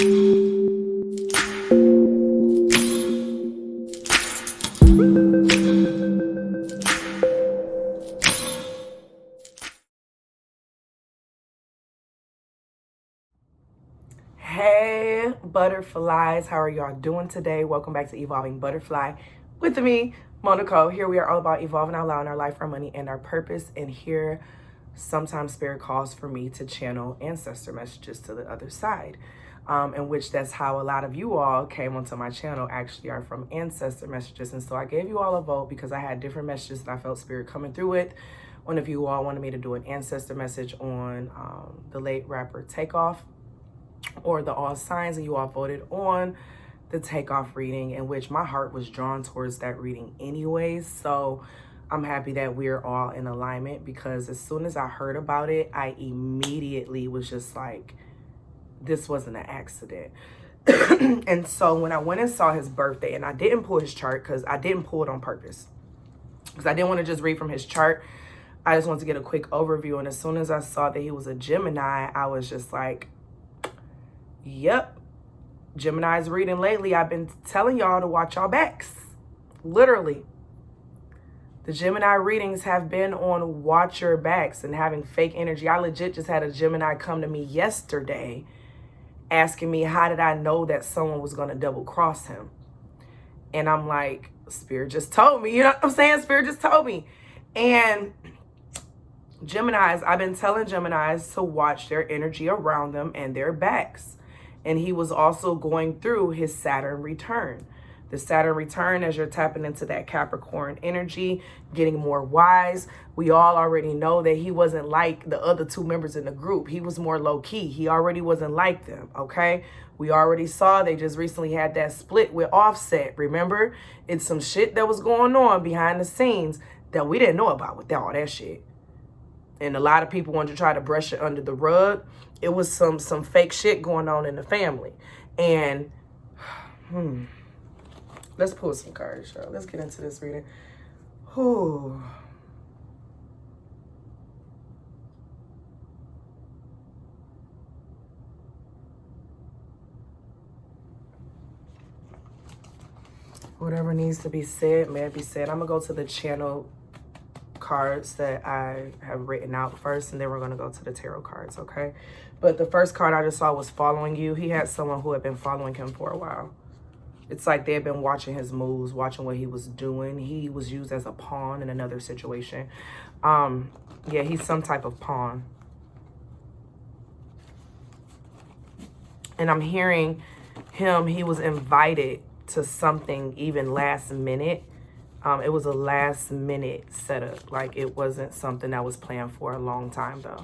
Hey butterflies, how are y'all doing today? Welcome back to Evolving Butterfly with me, Moe Nicole. Here we are all about evolving out loud in our life, our money, and our purpose. And here sometimes spirit calls for me to channel ancestor messages to the other side, in which that's how a lot of you all came onto my channel actually are from ancestor messages. And so I gave you all a vote because I had different messages that I felt spirit coming through with. One of you all wanted me to do an ancestor message on the late rapper Takeoff, or the all signs, and you all voted on the Takeoff reading, in which my heart was drawn towards that reading anyways. So I'm happy that we're all in alignment, because as soon as I heard about it, I immediately was just like, this wasn't an accident. And so when I went and saw his birthday, and I didn't pull his chart because I didn't pull it on purpose, because I didn't want to just read from his chart. I just wanted to get a quick overview. And as soon as I saw that he was a Gemini, I was just like, yep, Gemini's reading lately. I've been telling y'all to watch y'all backs. Literally. The Gemini readings have been on watch your backs and having fake energy. I legit just had a Gemini come to me yesterday asking me, how did I know that someone was going to double cross him? And I'm like, Spirit just told me. You know what I'm saying? Spirit just told me. And Geminis, I've been telling Geminis to watch their energy around them and their backs. And he was also going through his Saturn return. The Saturn return, as you're tapping into that Capricorn energy, getting more wise. We all already know that he wasn't like the other two members in the group. He was more low key. He already wasn't like them, okay? We already saw they just recently had that split with Offset. Remember? It's some shit that was going on behind the scenes that we didn't know about with all that shit. And a lot of people wanted to try to brush it under the rug. It was some fake shit going on in the family. And let's pull some cards, y'all. Let's get into this reading. Whew. Whatever needs to be said, may it be said. I'm going to go to the channel cards that I have written out first, and then we're going to go to the tarot cards, okay? But the first card I just saw was following you. He had someone who had been following him for a while. It's like they had been watching his moves, watching what he was doing. He was used as a pawn in another situation. Yeah, he's some type of pawn. And I'm hearing him, he was invited to something even last minute. It was a last minute setup. Like, it wasn't something that was planned for a long time, though.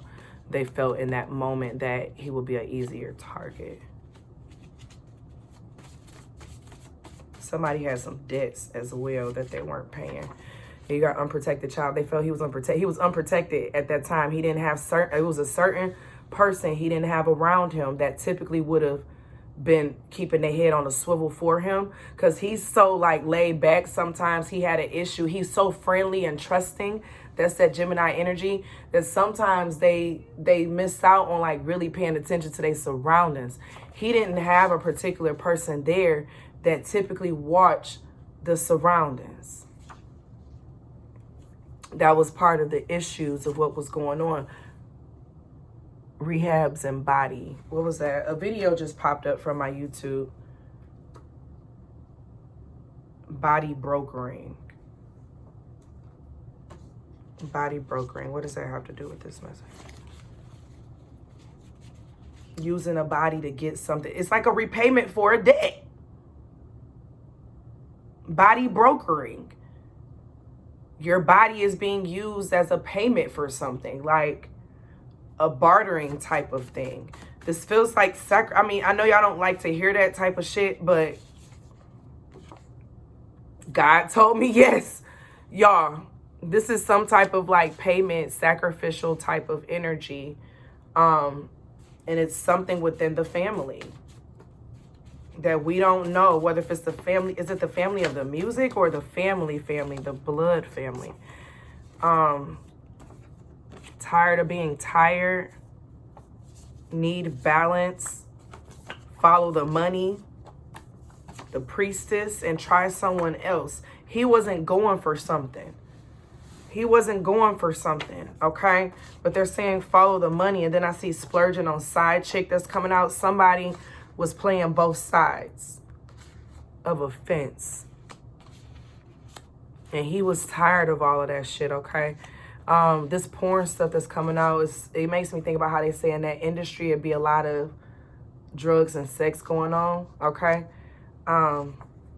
They felt in that moment that he would be an easier target. Somebody had some debts as well that they weren't paying. You got unprotected child. They felt he was unprotected. He was unprotected at that time. He didn't have it was a certain person he didn't have around him that typically would have been keeping their head on a swivel for him, because he's so like laid back. Sometimes he had an issue. He's so friendly and trusting. That's that Gemini energy, that sometimes they miss out on like really paying attention to their surroundings. He didn't have a particular person there that typically watch the surroundings. That was part of the issues of what was going on. Rehabs and body. What was that? A video just popped up from my YouTube. Body brokering. Body brokering. What does that have to do with this message? Using a body to get something. It's like a repayment for a debt. Body brokering. Your body is being used as a payment for something, like a bartering type of thing. This feels like I mean, I know y'all don't like to hear that type of shit, but God told me yes. Y'all, this is some type of like payment, sacrificial type of energy. And it's something within the family that we don't know, whether if it's the family, is it the family of the music or the family, the blood family? Tired of being tired, need balance, follow the money, the priestess, and try someone else. He wasn't going for something. He wasn't going for something, okay? But they're saying follow the money. And then I see splurging on side chick that's coming out. Somebody was playing both sides of a fence. And he was tired of all of that shit, okay? This porn stuff that's coming out, it makes me think about how they say in that industry it'd be a lot of drugs and sex going on, okay?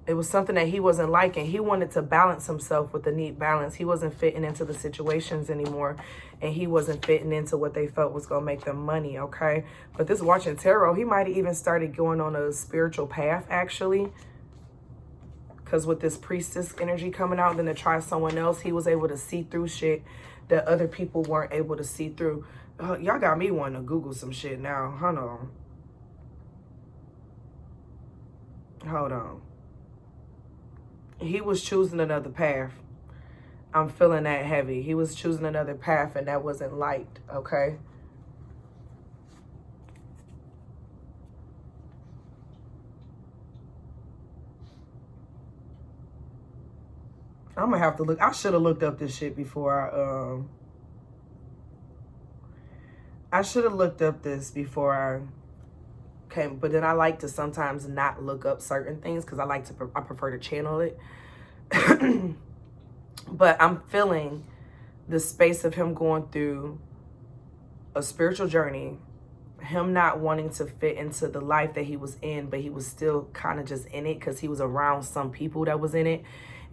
It was something that he wasn't liking. He wanted to balance himself with a neat balance. He wasn't fitting into the situations anymore. And he wasn't fitting into what they felt was going to make them money, okay? But this watching tarot, he might have even started going on a spiritual path, actually. Because with this priestess energy coming out, then to try someone else, he was able to see through shit that other people weren't able to see through. Y'all got me wanting to Google some shit now. Hold on. He was choosing another path. I'm feeling that heavy. He was choosing another path and that wasn't liked, okay? I'm gonna have to look. I should have looked up this shit before I should have looked up this before I came, but then I like to sometimes not look up certain things because I prefer to channel it. But I'm feeling the space of him going through a spiritual journey, him not wanting to fit into the life that he was in, but he was still kind of just in it because he was around some people that was in it,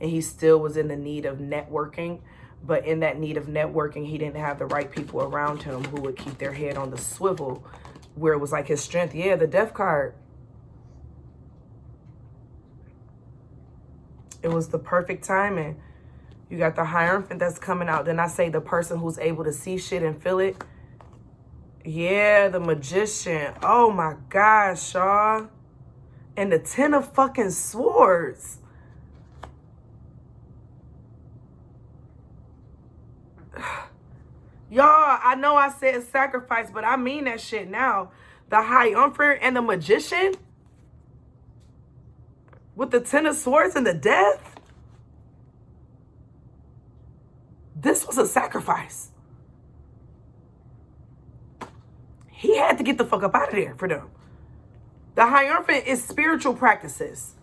and he still was in the need of networking. But in that need of networking, he didn't have the right people around him who would keep their head on the swivel, where it was like his strength. Yeah, the death card. It was the perfect timing. You got the Hierophant that's coming out. Then I say the person who's able to see shit and feel it. Yeah, the Magician. Oh my gosh, y'all. And the Ten of fucking Swords. Y'all, I know I said sacrifice, but I mean that shit now. The Hierophant and the Magician with the Ten of Swords and the Death. This was a sacrifice. He had to get the fuck up out of there for them. The Hierophant is spiritual practices.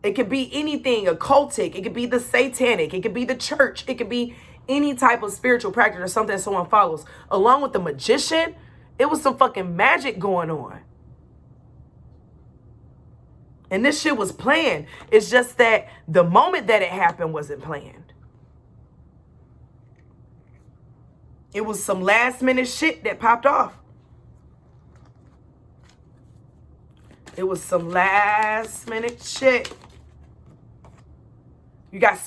It could be anything, occultic. It could be the satanic. It could be the church. It could be any type of spiritual practice or something that someone follows. Along with the Magician, it was some fucking magic going on. And this shit was planned. It's just that the moment that it happened wasn't planned. It was some last minute shit that popped off. It was some last minute shit. You got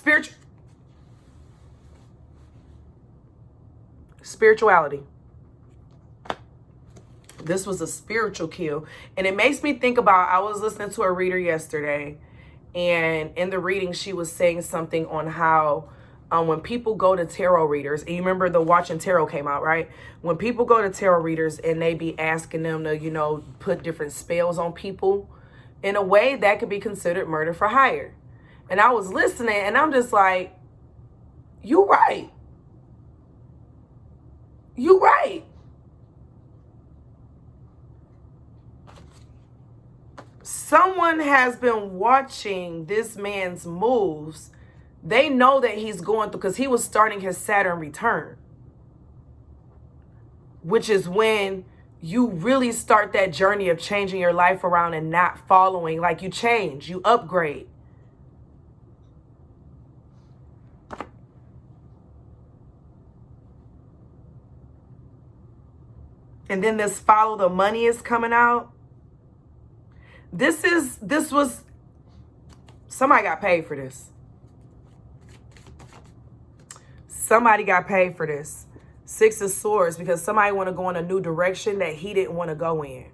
spirituality. This was a spiritual kill. And it makes me think about, I was listening to a reader yesterday, and in the reading, she was saying something on how when people go to tarot readers, and you remember the Watching Tarot came out, right? When people go to tarot readers and they be asking them to, you know, put different spells on people, in a way that could be considered murder for hire. And I was listening and I'm just like, you right. You right. Someone has been watching this man's moves. They know that he's going through, because he was starting his Saturn return, which is when you really start that journey of changing your life around and not following. Like, you change, you upgrade. And then this follow the money is coming out. This was, somebody got paid for this. Somebody got paid for this. Six of Swords, because somebody want to go in a new direction that he didn't want to go in.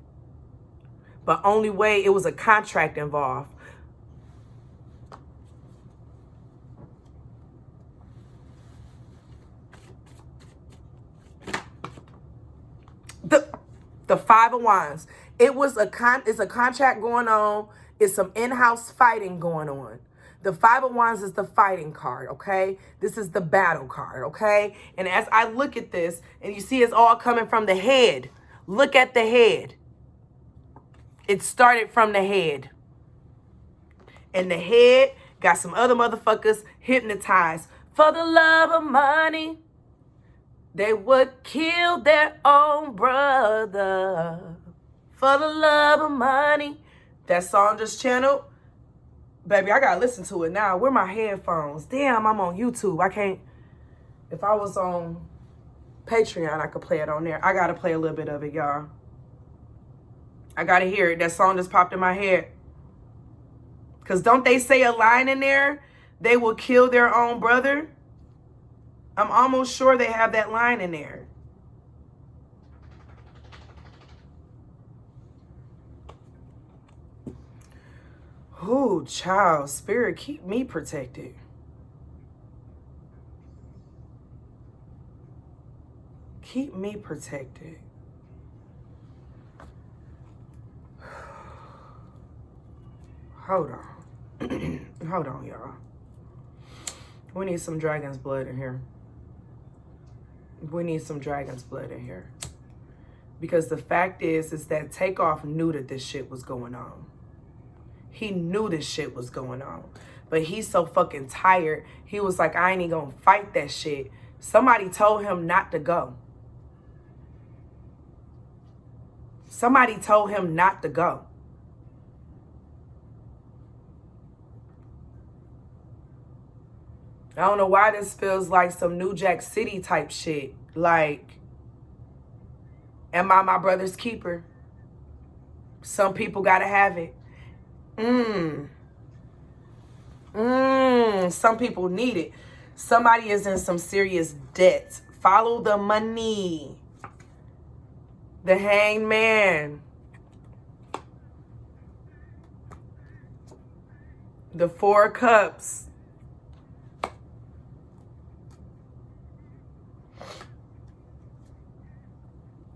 But only way, it was a contract involved. The The Five of Wands. It's a contract going on. It's some in-house fighting going on. The Five of Wands is the fighting card, okay? This is the battle card, okay? And as I look at this, and you see it's all coming from the head. Look at the head. It started from the head. And the head got some other motherfuckers hypnotized. For the love of money, they would kill their own brother. For the love of money. That song just channeled. Baby, I gotta listen to it now. Where my headphones? Damn, I'm on YouTube. I can't. If I was on Patreon, I could play it on there. I gotta play a little bit of it, y'all. I gotta hear it. That song just popped in my head. Because don't they say a line in there? They will kill their own brother. I'm almost sure they have that line in there. Ooh, child, spirit, keep me protected. Keep me protected. Hold on. Hold on, y'all. We need some dragon's blood in here. We need some dragon's blood in here. Because the fact is that Takeoff knew that this shit was going on. He knew this shit was going on. But he's so fucking tired. He was like, I ain't even gonna fight that shit. Somebody told him not to go. Somebody told him not to go. I don't know why this feels like some New Jack City type shit. Like, am I my brother's keeper? Some people gotta have it. Some people need it. Somebody is in some serious debt. Follow the money. The Hanged Man. The Four of Cups.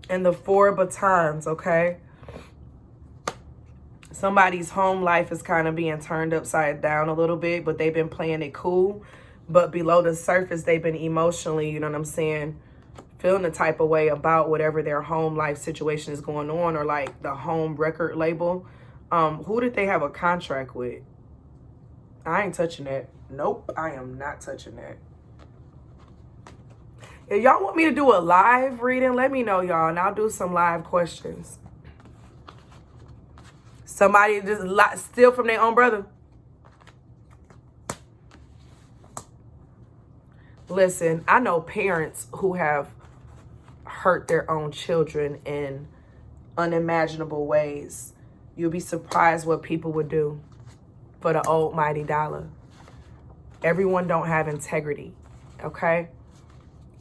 And the Four of Batons, okay? Somebody's home life is kind of being turned upside down a little bit, but they've been playing it cool. But below the surface, they've been emotionally, you know what I'm saying, feeling the type of way about whatever their home life situation is going on, or like the home record label. Who did they have a contract with? I ain't touching that. Nope, I am not touching that. If y'all want me to do a live reading, let me know, y'all, and I'll do some live questions. Somebody just steal from their own brother. Listen, I know parents who have hurt their own children in unimaginable ways. You'll be surprised what people would do for the old mighty dollar. Everyone don't have integrity, okay?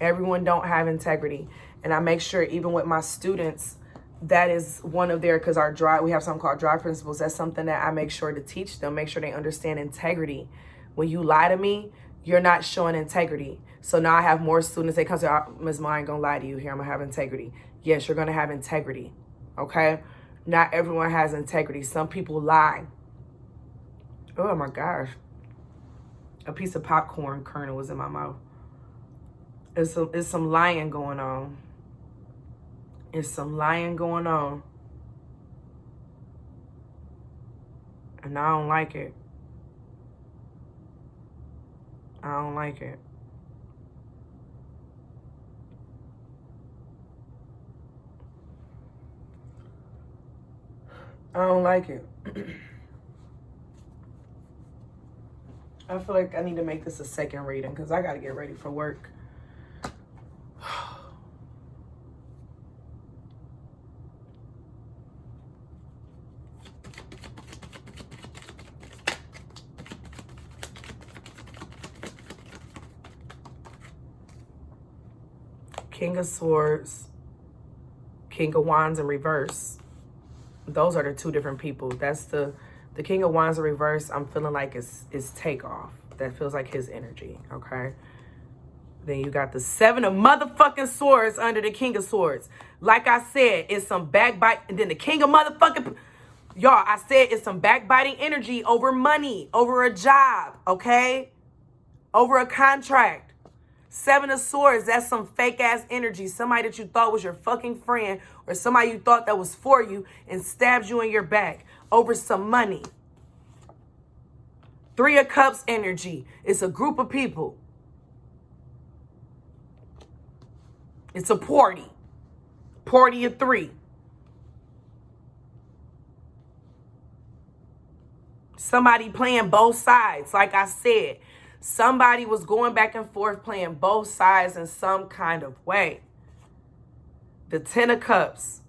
Everyone don't have integrity. And I make sure even with my students, that is one of their, because we have something called drive principles. That's something that I make sure to teach them, make sure they understand integrity. When you lie to me, you're not showing integrity. So now I have more students, they come to, Ms. Ma, I ain't gonna lie to you here, I'm gonna have integrity. Yes, you're gonna have integrity, okay? Not everyone has integrity. Some people lie. Oh my gosh. A piece of popcorn kernel was in my mouth. It's some lying going on. It's some lying going on. And I don't like it. I don't like it. I don't like it. I feel like I need to make this a second reading because I got to get ready for work. King of Swords, King of Wands in reverse. Those are the two different people. That's the King of Wands in reverse. I'm feeling like it's Takeoff. That feels like his energy, okay? Then you got the 7 of motherfucking swords under the King of Swords. Like I said, it's some backbite. And then the King of motherfucking... Y'all, I said it's some backbiting energy over money, over a job, okay? Over a contract. 7 of Swords, that's some fake ass energy. Somebody that you thought was your fucking friend or somebody you thought that was for you and stabs you in your back over some money. 3 of Cups energy. It's a group of people. It's a party. Party of 3. Somebody playing both sides. Like I said, somebody was going back and forth playing both sides in some kind of way. The 10 of Cups.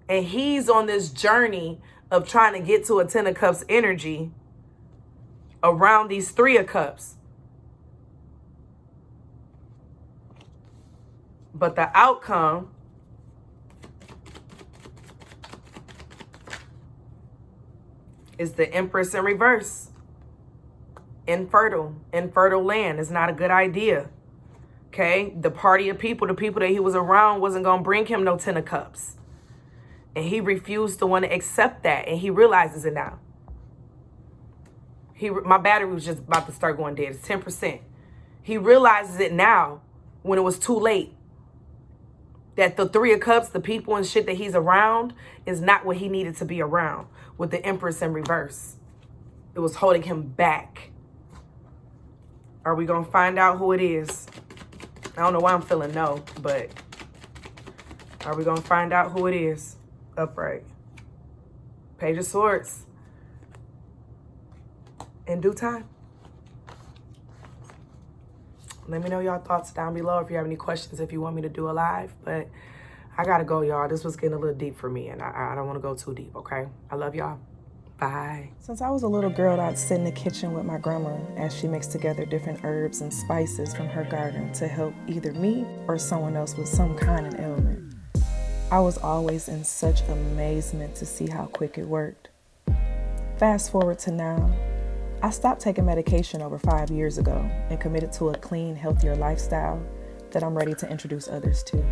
And he's on this journey of trying to get to a 10 of Cups energy around these 3 of Cups. But the outcome is the Empress in reverse. Infertile land is not a good idea. Okay? The party of people, the people that he was around wasn't going to bring him no 10 of Cups. And he refused to want to accept that. And he realizes it now. My battery was just about to start going dead. It's 10%. He realizes it now when it was too late. That the 3 of Cups, the people and shit that he's around, is not what he needed to be around with the Empress in reverse. It was holding him back. Are we going to find out who it is? I don't know why I'm feeling no, but are we going to find out who it is? Upright. Page of Swords. In due time. Let me know y'all thoughts down below if you have any questions, if you want me to do a live. But I got to go, y'all. This was getting a little deep for me, and I don't want to go too deep, okay? I love y'all. Bye. Since I was a little girl, I'd sit in the kitchen with my grandma as she mixed together different herbs and spices from her garden to help either me or someone else with some kind of ailment. I was always in such amazement to see how quick it worked. Fast forward to now. I stopped taking medication over 5 years ago and committed to a clean, healthier lifestyle that I'm ready to introduce others to.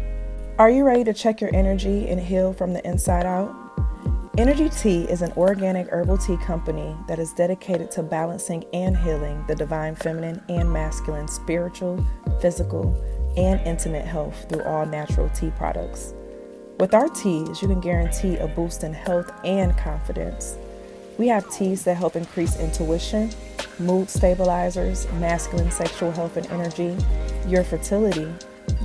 Are you ready to check your energy and heal from the inside out? Energy Tea is an organic herbal tea company that is dedicated to balancing and healing the divine feminine and masculine spiritual, physical, and intimate health through all natural tea products. With our teas, you can guarantee a boost in health and confidence. We have teas that help increase intuition, mood stabilizers, masculine sexual health and energy, your fertility,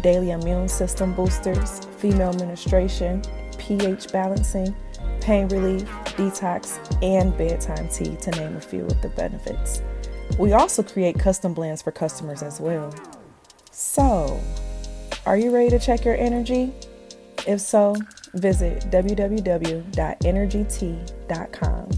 daily immune system boosters, female menstruation, pH balancing, pain relief, detox, and bedtime tea, to name a few of the benefits. We also create custom blends for customers as well. So, are you ready to check your energy? If so, visit www.energytea.com.